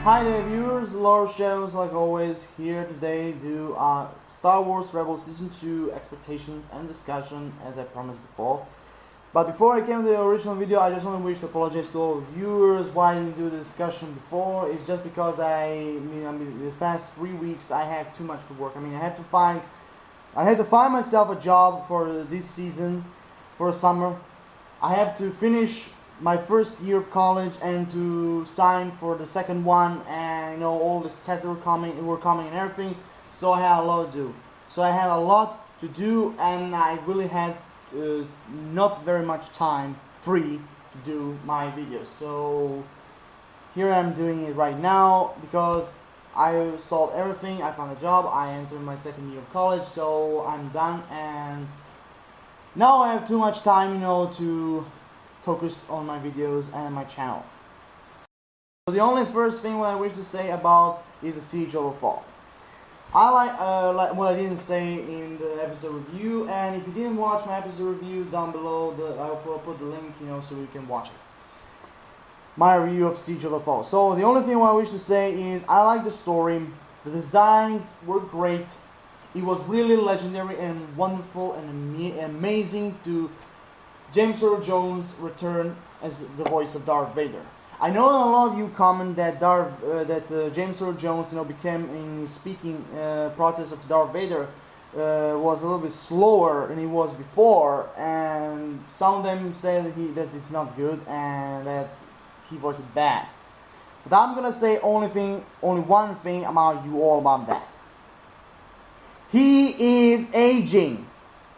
Hi there viewers, Lord Shadows like always here today do Star Wars Rebels Season 2 expectations and discussion as I promised before. But before I came to the original video, I just only wish to apologize to all viewers why I didn't do the discussion before. It's just because this past 3 weeks I have too much to work. I had to find myself a job for this season, for summer. I have to finish my first year of college and to sign for the second one, and all these tests were coming and everything. So I had a lot to do. And I really had not very much time free to do my videos. So here I'm doing it right now because I solved everything. I found a job. I entered my second year of college, so I'm done. And now I have too much time, to focus on my videos and my channel. So the only first thing what I wish to say about is the Siege of the Fall. I like what I didn't say in the episode review, and if you didn't watch my episode review, down below I'll put the link, so you can watch it. My review of Siege of the Fall. So the only thing what I wish to say is I like the story. The designs were great. It was really legendary and wonderful and amazing to James Earl Jones return as the voice of Darth Vader. I know a lot of you comment that James Earl Jones, became in speaking process of Darth Vader was a little bit slower than he was before, and some of them say that it's not good and that he was bad. But I'm gonna say only one thing about that. He is aging.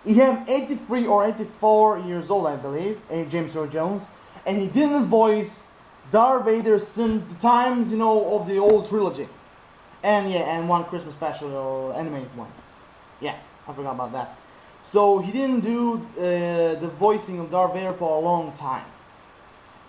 He have 83 or 84 years old, I believe, James Earl Jones, and he didn't voice Darth Vader since the times, of the old trilogy, and one Christmas special animated one. Yeah, I forgot about that. So he didn't do the voicing of Darth Vader for a long time.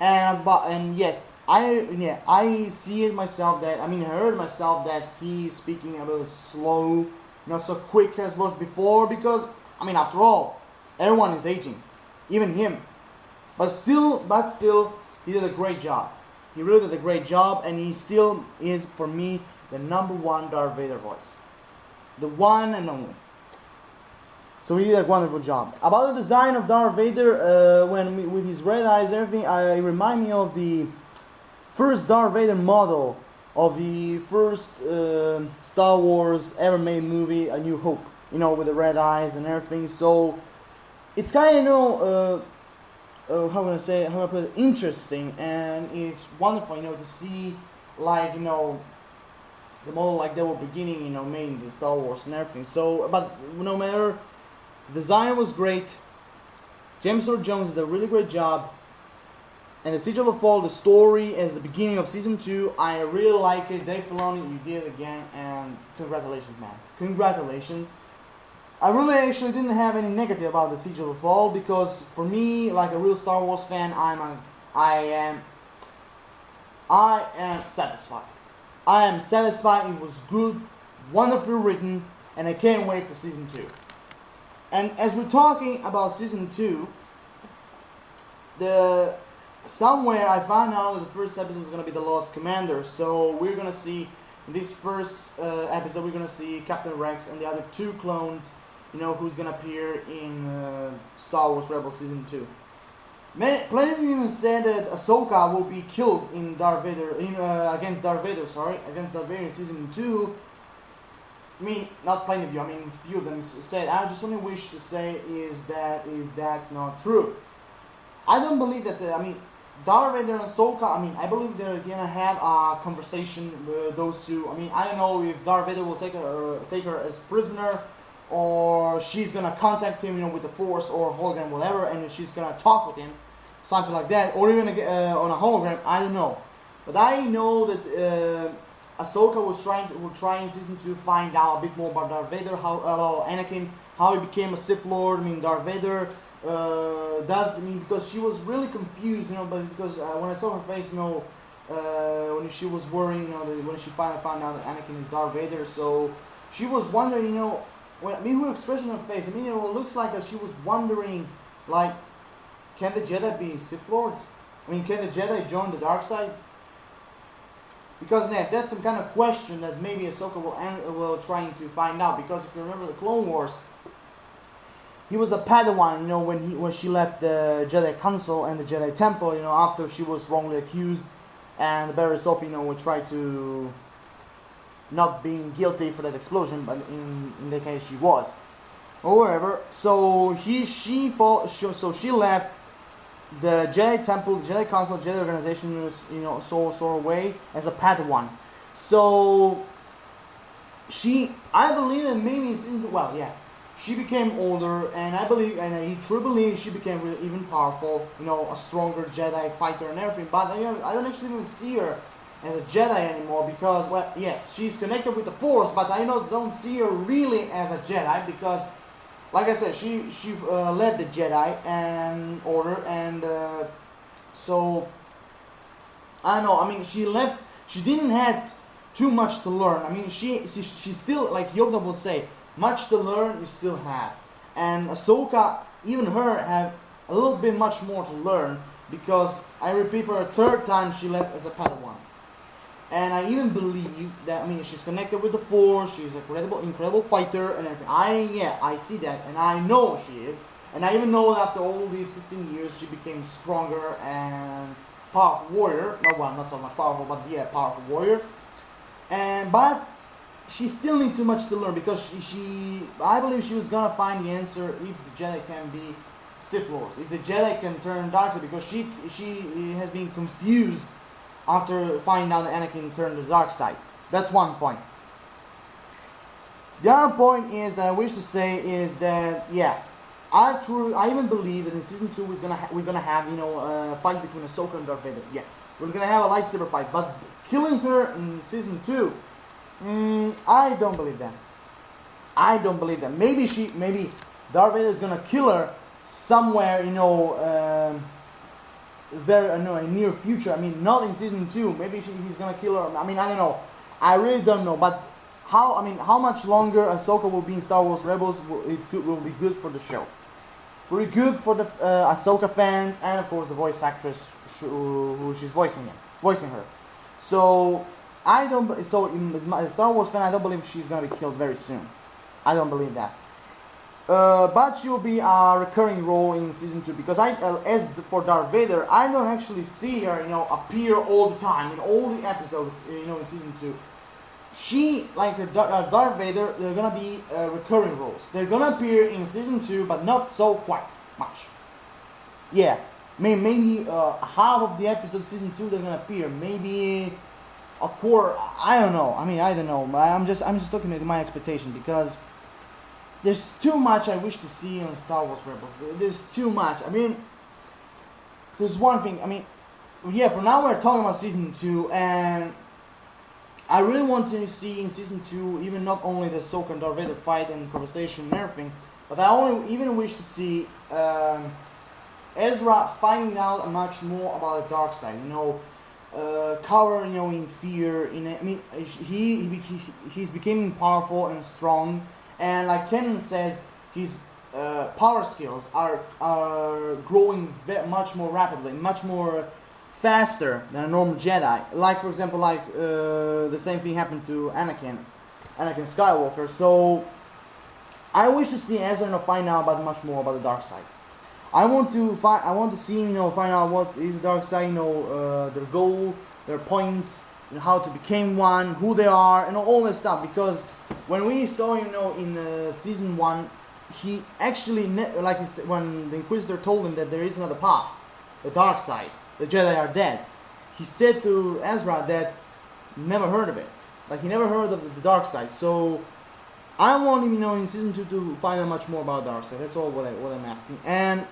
And yes, I see it myself I heard myself that he's speaking a little slow, not so quick as was before, because after all, everyone is aging, even him. But still, he did a great job. He really did a great job, and he still is, for me, the #1 Darth Vader voice. The one and only. So he did a wonderful job. About the design of Darth Vader, with his red eyes and everything, it reminds me of the first Darth Vader model of the first Star Wars ever made movie, A New Hope. With the red eyes and everything. So it's kind of how can I put it, interesting, and it's wonderful, to see the model like they were beginning, making the Star Wars and everything. So, but no matter, the design was great. James Earl Jones did a really great job, and the Siege of the Fall, the story as the beginning of season 2, I really like it. Dave Filoni, you did it again, and congratulations, man. Congratulations. I really actually didn't have any negative about the Siege of the Fall, because for me, like a real Star Wars fan, I am satisfied. I am satisfied. It was good, wonderfully written, and I can't wait for season 2. And as we're talking about season 2, somewhere I found out that the first episode is gonna be The Lost Commander. So we're gonna see in this first episode, we're gonna see Captain Rex and the other 2 clones, who's gonna appear in Star Wars Rebels Season 2. Plenty of you said that Ahsoka will be killed in against Darth Vader in Season 2. Not plenty of you, a few of them said. I just only wish to say is that's not true. I don't believe that, Darth Vader and Ahsoka, I believe they're gonna have a conversation with those two. I don't know if Darth Vader will take her as prisoner, or she's gonna contact him, with the Force or hologram, whatever, and she's gonna talk with him, something like that, or even on a hologram. I don't know, but I know that Ahsoka will try in season 2 to find out a bit more about Darth Vader, about Anakin, how he became a Sith Lord. Darth Vader because she was really confused, but because when I saw her face, when she was worrying, when she finally found out that Anakin is Darth Vader, so she was wondering, her expression on her face, it looks like that she was wondering, can the Jedi be Sith Lords? Can the Jedi join the dark side? Because that's some kind of question that maybe Ahsoka will trying to find out. Because if you remember the Clone Wars, he was a Padawan, when she left the Jedi Council and the Jedi Temple, after she was wrongly accused, and Barry Sophie, would try to not being guilty for that explosion, but in the case she was, or whatever. So she left the Jedi Temple, the Jedi Council, Jedi Organization, so away as a Padawan. So I believe that maybe she became older, and I truly believe she became really even powerful, a stronger Jedi fighter and everything. But I don't actually even see her as a Jedi anymore, because she's connected with the Force, but I don't see her really as a Jedi, because like I said, she led the Jedi and Order, and so I don't know. I mean, she left. She didn't have too much to learn. I mean, she still, like Yoda will say, much to learn you still have. And Ahsoka, even her, have a little bit much more to learn, because I repeat, for a third time she left as a Padawan. And I even believe that, she's connected with the Force, she's an incredible fighter and everything. I see that, and I know she is. And I even know that after all these 15 years, she became stronger and powerful warrior. Not so much powerful, but powerful warrior. But she still needs too much to learn, because I believe she was gonna find the answer if the Jedi can be Sith Lords, if the Jedi can turn dark side, because she has been confused after finding out that Anakin turned the dark side. That's one point. The other point is that I wish to say is that I even believe that in season 2 we're gonna have a fight between Ahsoka and Darth Vader. Yeah, we're gonna have a lightsaber fight, but killing her in season 2, I don't believe that. I don't believe that. Maybe Darth Vader is gonna kill her somewhere, in near future. Not in season 2. Maybe he's gonna kill her. I don't know. I really don't know. But how much longer Ahsoka will be in Star Wars Rebels? Will be good for the show. Will be good for the Ahsoka fans, and of course the voice actress who she's voicing her. So as a Star Wars fan, I don't believe she's gonna be killed very soon. I don't believe that. But she will be a recurring role in season 2, because as for Darth Vader, I don't actually see her, appear all the time in all the episodes, in season 2. She, like her Darth Vader, they're gonna be recurring roles. They're gonna appear in season 2, but not so quite much. Yeah, maybe half of the episodes season 2 they're gonna appear. Maybe a quarter. I don't know. I don't know. I'm just looking at my expectation, because there's too much I wish to see on Star Wars Rebels. There's too much. There's one thing. For now we're talking about season 2, and I really want to see in season 2 even not only the Ahsoka and Darth Vader fight and conversation and everything, but I even wish to see Ezra finding out much more about the dark side. Cower, in fear. He's becoming powerful and strong. And like Kenan says, his power skills are growing much more rapidly, much more faster than a normal Jedi. Like, for example, the same thing happened to Anakin Skywalker. So I wish to see Ezra find out much more about the dark side. I want to see find out what is the dark side. Their goal, their points, how to become one, who they are, and all this stuff. Because when we saw in season 1, he actually when the Inquisitor told him that there is another path, the dark side, the Jedi are dead, he said to Ezra that never heard of it. He never heard of the dark side. So I want him in season 2 to find out much more about the dark side. That's all what I'm asking. And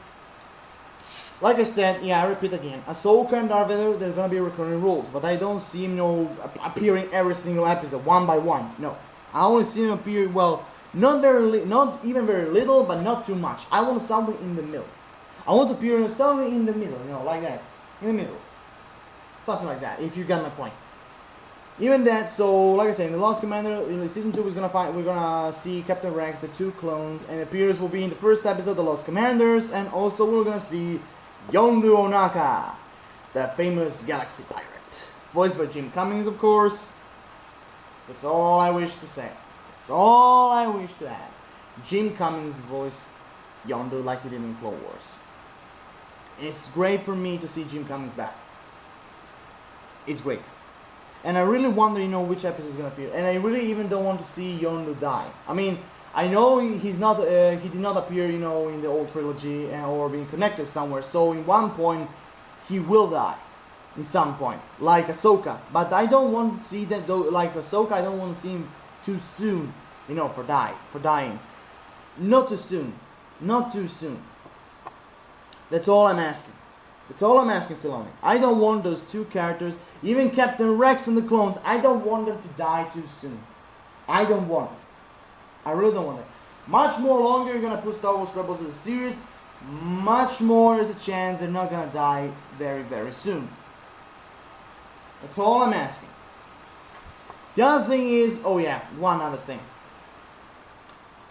like I said, I repeat again, Ahsoka and Darth Vader, they're gonna be recurring roles, but I don't see him, appearing every single episode, one by one. No, I only see him appear, not even very little, but not too much. I want something in the middle. I want to appear something in the middle, like that, in the middle, something like that. If you got my point. Even that, so like I said, in the Lost Commander, in season 2, we're gonna see Captain Rex, the 2 clones, and it appears will be in the first episode, the Lost Commanders, and also we're gonna see Yondu Onaka, the famous galaxy pirate. voiced by Jim Cummings, of course. That's all I wish to say. That's all I wish to add. Jim Cummings voiced Yondu like he did in Clone Wars. It's great for me to see Jim Cummings back. It's great. And I really wonder, which episode is going to appear. And I really even don't want to see Yondu die. I mean, I know he's not, he did not appear, in the old trilogy or being connected somewhere. So in one point, he will die. In some point, like Ahsoka. But I don't want to see that, though. Like Ahsoka, I don't want to see him too soon, for dying. Not too soon. Not too soon. That's all I'm asking. That's all I'm asking, Filoni. I don't want those two characters, even Captain Rex and the clones, I don't want them to die too soon. I don't want it. I really don't want it. Much more longer you're going to put Star Wars Rebels as a series, much more is a chance they're not going to die very, very soon. That's all I'm asking. The other thing is, oh yeah, one other thing.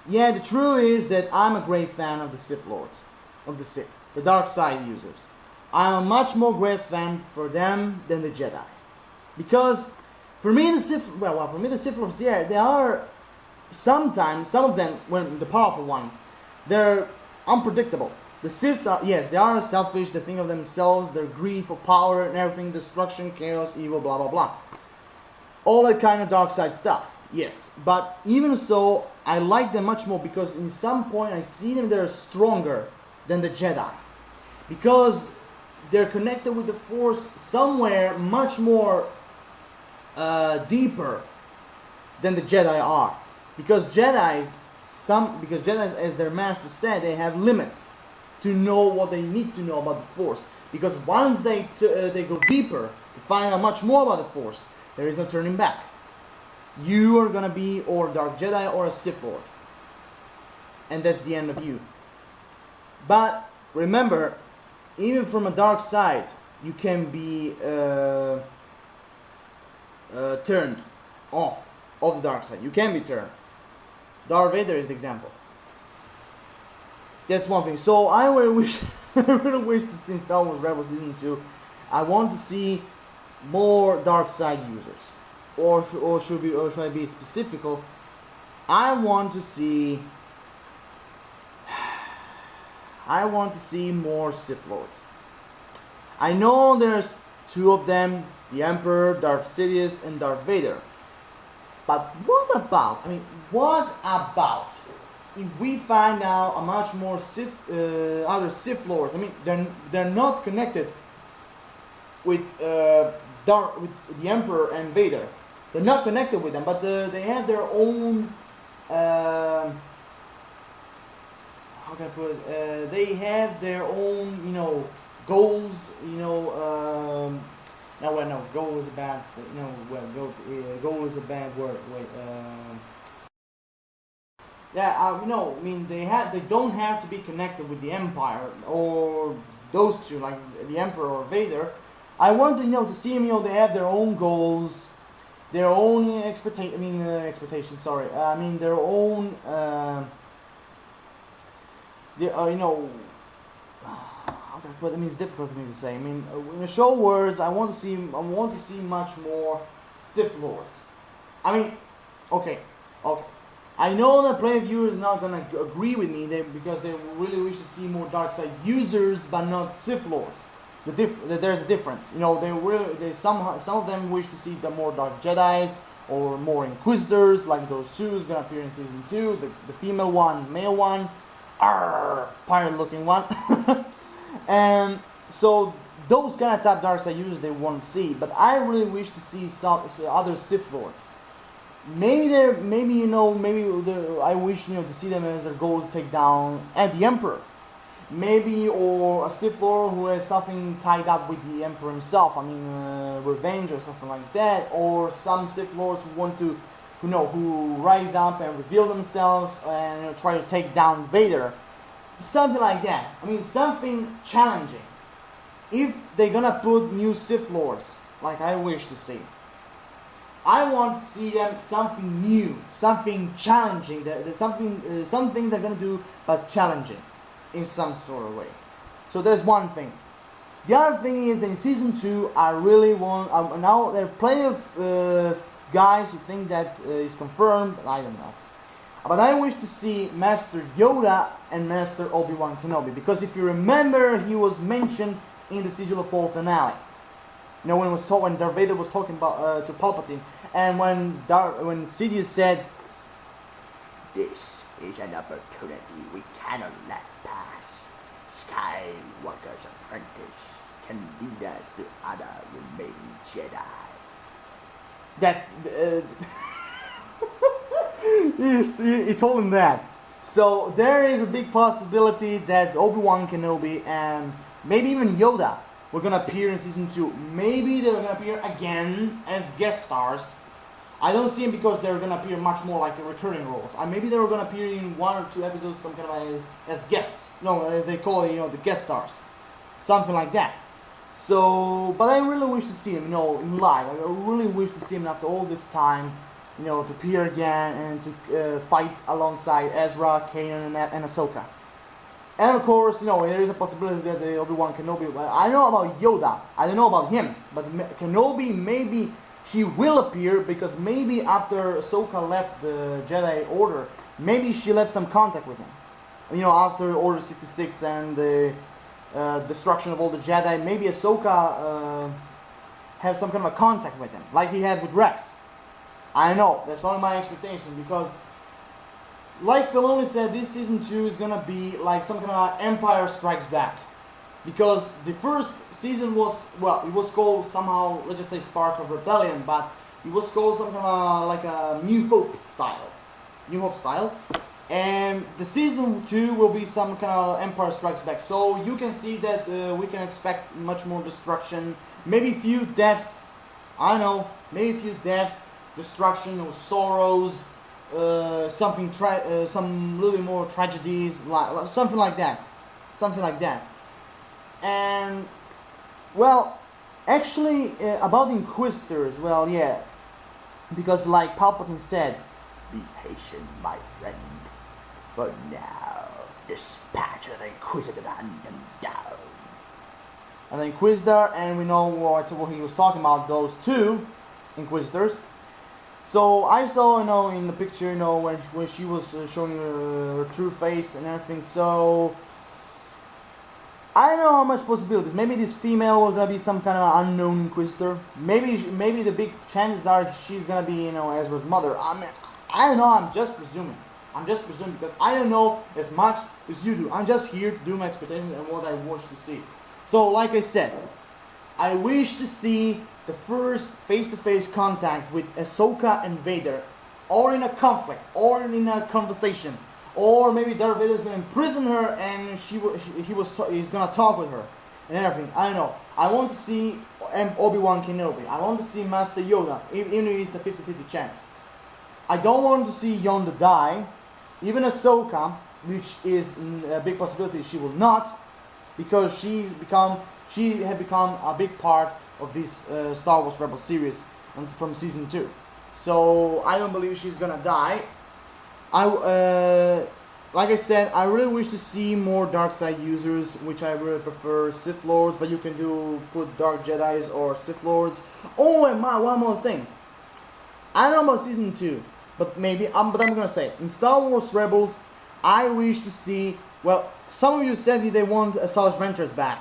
Yeah, the truth is that I'm a great fan of the Sith Lords, of the Sith, the dark side users. I'm a much more great fan for them than the Jedi. Because for me the Sith, for me the Sith Lords, yeah, they are sometimes, some of them, when the powerful ones, they're unpredictable. The Siths are, yes, they are selfish, they think of themselves, their greed for power and everything, destruction, chaos, evil, blah, blah, blah. All that kind of dark side stuff, yes. But even so, I like them much more because in some point I see them, they're stronger than the Jedi. Because they're connected with the Force somewhere much more deeper than the Jedi are. Because Jedis, as their master said, they have limits to know what they need to know about the Force. Because once they go deeper to find out much more about the Force, there is no turning back. You are gonna be or a Dark Jedi or a Sith Lord. And that's the end of you. But remember, even from a dark side, you can be turned off of the dark side. You can be turned. Darth Vader is the example. That's one thing. So I really wish, I really wish to see Star Wars Rebels Season 2. I want to see more dark side users, or should I be specific? I want to see more Sith Lords. I know there's two of them, the Emperor, Darth Sidious, and Darth Vader. But what about if we find out a much more other Sith Lords? I mean, they're not connected with with the Emperor and Vader. They're not connected with them, but they have their own. How can I put it? They have their own, goals. Goal is a bad. Goal is a bad word. They don't have to be connected with the Empire or those two, like the Emperor or Vader. I want to see them. They have their own goals, their own expectations. Sorry, their own. But it's difficult for me to say. In the show words, I want to see much more Sith Lords. Okay. I know that plenty of viewers are not gonna agree with me because they really wish to see more dark side users, but not Sith Lords. There's a difference. Some of them wish to see the more Dark Jedis or more Inquisitors, like those two is gonna appear in season 2. The female one, male one, pirate-looking one. And so those kind of type dark side users they want to see, but I really wish to see some other Sith Lords. I wish to see them as their goal to take down the Emperor. Maybe or a Sith Lord who has something tied up with the Emperor himself. Revenge or something like that, or some Sith Lords who want to, who rise up and reveal themselves and try to take down Vader. Something like that. Something challenging. If they're gonna put new Sith Lords, like I wish to see, I want to see them something new, something challenging. Something they're gonna do, but challenging in some sort of way. So there's one thing. The other thing is that in season 2, I really want. Now there are plenty of guys who think that is confirmed, but I don't know. But I wish to see Master Yoda and Master Obi-Wan Kenobi, because if you remember, he was mentioned in the Siege of the Fall finale. You know, when Darth Vader was talking about to Palpatine, and when Sidious said, "This is an opportunity we cannot let pass. Skywalker's apprentice can lead us to other remaining Jedi." That he told him that. So there is a big possibility that Obi-Wan Kenobi and maybe even Yoda were gonna appear in season 2. Maybe they're gonna appear again as guest stars. I don't see them because they're gonna appear much more like the recurring roles. Maybe they were gonna appear in 1 or 2 episodes, some kind of as guests. No, as they call it, the guest stars, something like that. So, but I really wish to see him, in live. I really wish to see him after all this time, to appear again and to fight alongside Ezra, Kanan, and Ahsoka. And of course, there is a possibility that the Obi-Wan Kenobi. I know about Yoda. I don't know about him, but Kenobi, maybe he will appear, because maybe after Ahsoka left the Jedi Order, maybe she left some contact with him. After Order 66 and the destruction of all the Jedi, maybe Ahsoka has some kind of a contact with him, like he had with Rex. I know, that's only my expectation, because like Filoni said, this season 2 is gonna be like some kind of Empire Strikes Back. Because the first season was, it was called somehow, let's just say Spark of Rebellion, but it was called some kind of like a New Hope style. And the season 2 will be some kind of Empire Strikes Back. So you can see that we can expect much more destruction, maybe a few deaths. I know, maybe a few deaths, destruction or sorrows, some little bit more tragedies, something like that. And actually about the Inquisitors, because like Palpatine said, "Be patient, my friend. For now, dispatch the Inquisitor and hunt them down." And the Inquisitor, and we know what he was talking about, those 2 Inquisitors. So I saw, in the picture, when she was showing her true face and everything. So I don't know how much possibilities. Maybe this female was gonna be some kind of unknown Inquisitor. Maybe the big chances are she's gonna be, Ezra's mother. I don't know. I'm just presuming because I don't know as much as you do. I'm just here to do my expectations and what I wish to see. So, like I said, I wish to see the first face-to-face contact with Ahsoka and Vader, or in a conflict, or in a conversation, or maybe Darth Vader is going to imprison her and he's going to talk with her and everything. I don't know. I want to see Obi-Wan Kenobi. I want to see Master Yoda, even if it's a 50-50 chance. I don't want to see Yoda die. Even Ahsoka, which is a big possibility she will not, because she had become a big part of this Star Wars Rebels series from season 2. So I don't believe she's gonna die. Like I said, I really wish to see more dark side users, which I really prefer Sith Lords, but you can put Dark Jedis or Sith Lords. Oh, and one more thing. I don't know about season 2, but I'm gonna say it. In Star Wars Rebels, I wish to see. Some of you said they want Asajj Ventress back.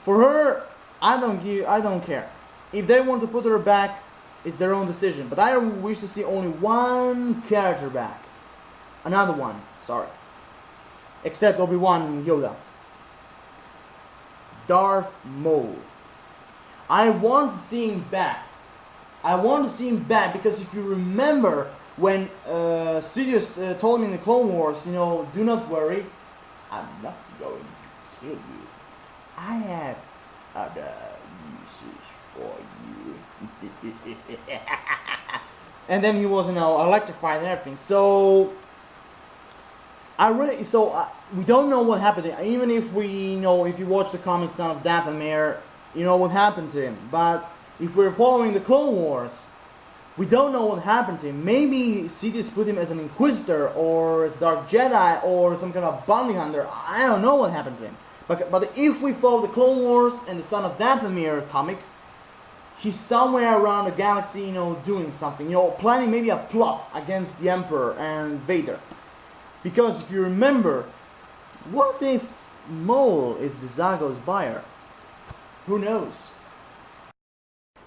For her, I don't care. If they want to put her back, it's their own decision. But I wish to see only one character back. Another one, sorry. Except Obi-Wan and Yoda. Darth Maul. I want to see him back. Because if you remember when Sidious told me in the Clone Wars, do not worry, I'm not going to kill you. I have other uses for you. And then he was, electrified and everything. So we don't know what happened. Even if if you watch the comic Son of Dathomir, you know what happened to him. But if we're following the Clone Wars, we don't know what happened to him. Maybe Sidious put him as an Inquisitor, or as Dark Jedi, or some kind of bounty hunter. I don't know what happened to him. But if we follow the Clone Wars and the Son of Dathomir comic, he's somewhere around the galaxy, you know, doing something, you know, planning maybe a plot against the Emperor and Vader. Because if you remember, what if Maul is Vizago's buyer? Who knows?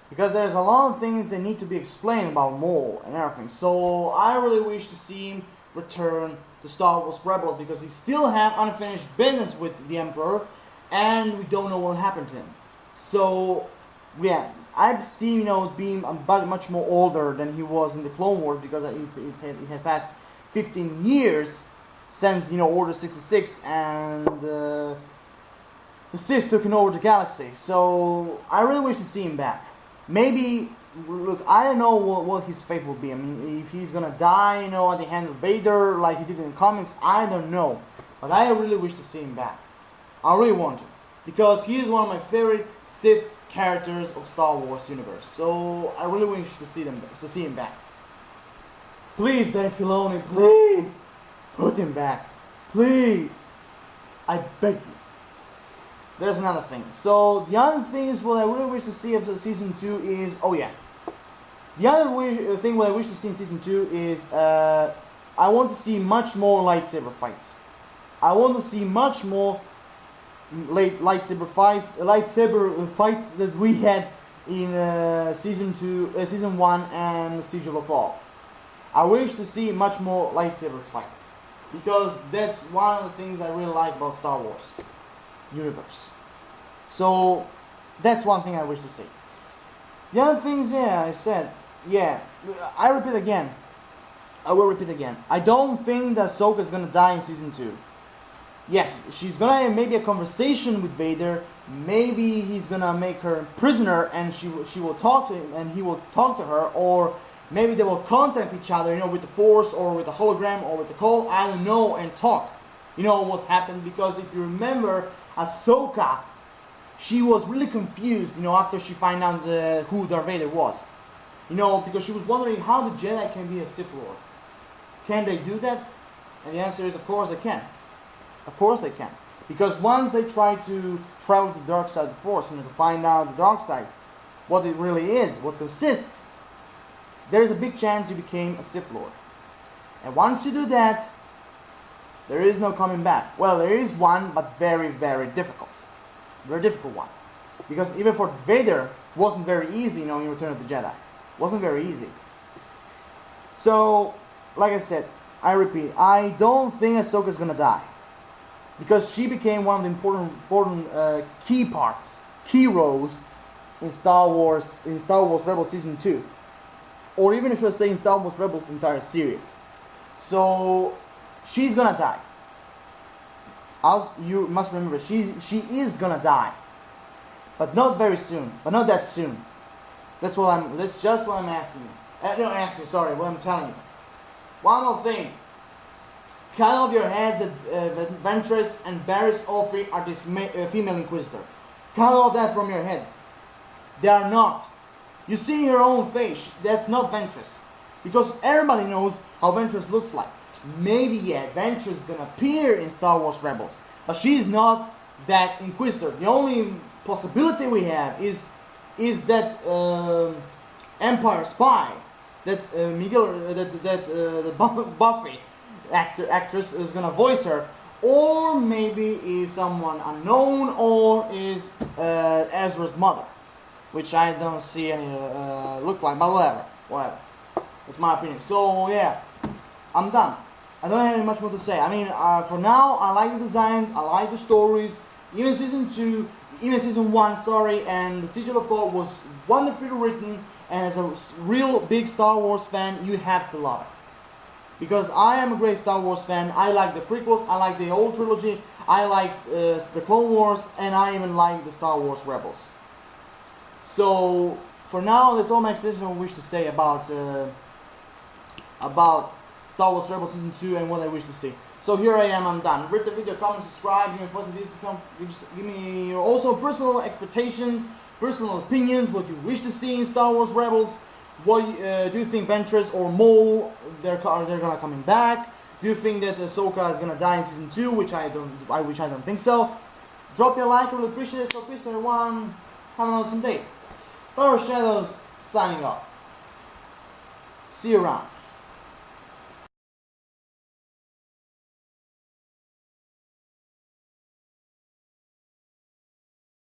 Because there's a lot of things that need to be explained about Maul and everything. So I really wish to see him return to Star Wars Rebels, because he still have unfinished business with the Emperor, and we don't know what happened to him. So yeah, I've seen, you know, being much more older than he was in the Clone Wars, because it had passed 15 years since, you know, Order 66 and the Sith took over the galaxy. So I really wish to see him back. Maybe, look, I don't know what his fate will be. I mean, if he's gonna die, you know, at the hand of Vader like he did in the comics, I don't know. But I really wish to see him back. I really want to, because he is one of my favorite Sith characters of Star Wars universe. So I really wish to see him back. Please, Dave Filoni, please put him back, please. I beg you. There's another thing. So the other thing is what I really wish to see of season 2 is, oh yeah, the other thing what I wish to see in season 2 is I want to see much more lightsaber fights. I want to see much more lightsaber fights that we had in season 1 and Siege of Lothal. I wish to see much more lightsabers fight, because that's one of the things I really like about Star Wars universe. So that's one thing I wish to see. The other things, yeah, I said, yeah, I will repeat again. I don't think that Ahsoka is gonna die in season 2. Yes, she's gonna have maybe a conversation with Vader. Maybe he's gonna make her prisoner, and she will talk to him, and he will talk to her, or maybe they will contact each other, you know, with the Force or with the hologram or with the call. I don't know, and talk. You know what happened? Because if you remember, Ahsoka, she was really confused, you know, after she found out who Darth Vader was. You know, because she was wondering how the Jedi can be a Sith Lord. Can they do that? And the answer is, of course they can. Of course they can. Because once they try to travel the dark side of the Force, you know, to find out the dark side, what it really is, what consists, there is a big chance you became a Sith Lord. And once you do that, there is no coming back. Well, there is one, but very, very difficult. Very difficult one. Because even for Vader, it wasn't very easy, you know, in Return of the Jedi. It wasn't very easy. So, like I said, I repeat, I don't think Ahsoka's gonna die. Because she became one of the important key parts, key roles in Star Wars Rebels Season 2. Or even, should I say, in Star Wars Rebels entire series. So, she's gonna die. As you must remember, she is gonna die, but not very soon, but not that soon. That's just what I'm asking you. Sorry, what I'm telling you. One more thing. Cut off your heads that Ventress and Barriss all three are this female Inquisitor. Cut all that from your heads. They are not. You see her own face. That's not Ventress, because everybody knows how Ventress looks like. Maybe, yeah, Ventress is gonna appear in Star Wars Rebels, but she's not that Inquisitor. The only possibility we have is that Empire spy, that Buffy actress is gonna voice her, or maybe is someone unknown, or is Ezra's mother, which I don't see any look like, but whatever. That's my opinion. So yeah, I'm done. I don't have much more to say. I mean, for now, I like the designs, I like the stories. Even season 1, and the Siege of Lothal was wonderfully written, and as a real big Star Wars fan, you have to love it. Because I am a great Star Wars fan. I like the prequels, I like the old trilogy, I like the Clone Wars, and I even like the Star Wars Rebels. So, for now, that's all my explanation I wish to say about Star Wars Rebels Season 2 and what I wish to see. So here I am, I'm done. Rate the video, comment, subscribe, give me thoughts of this, give me your also personal expectations, personal opinions, what you wish to see in Star Wars Rebels. What do you think Ventress or Maul, they're gonna coming back? Do you think that Ahsoka is gonna die in Season 2, which I don't think so. Drop your like, I would appreciate it. So peace everyone, have an awesome day. Power Shadows signing off. See you around.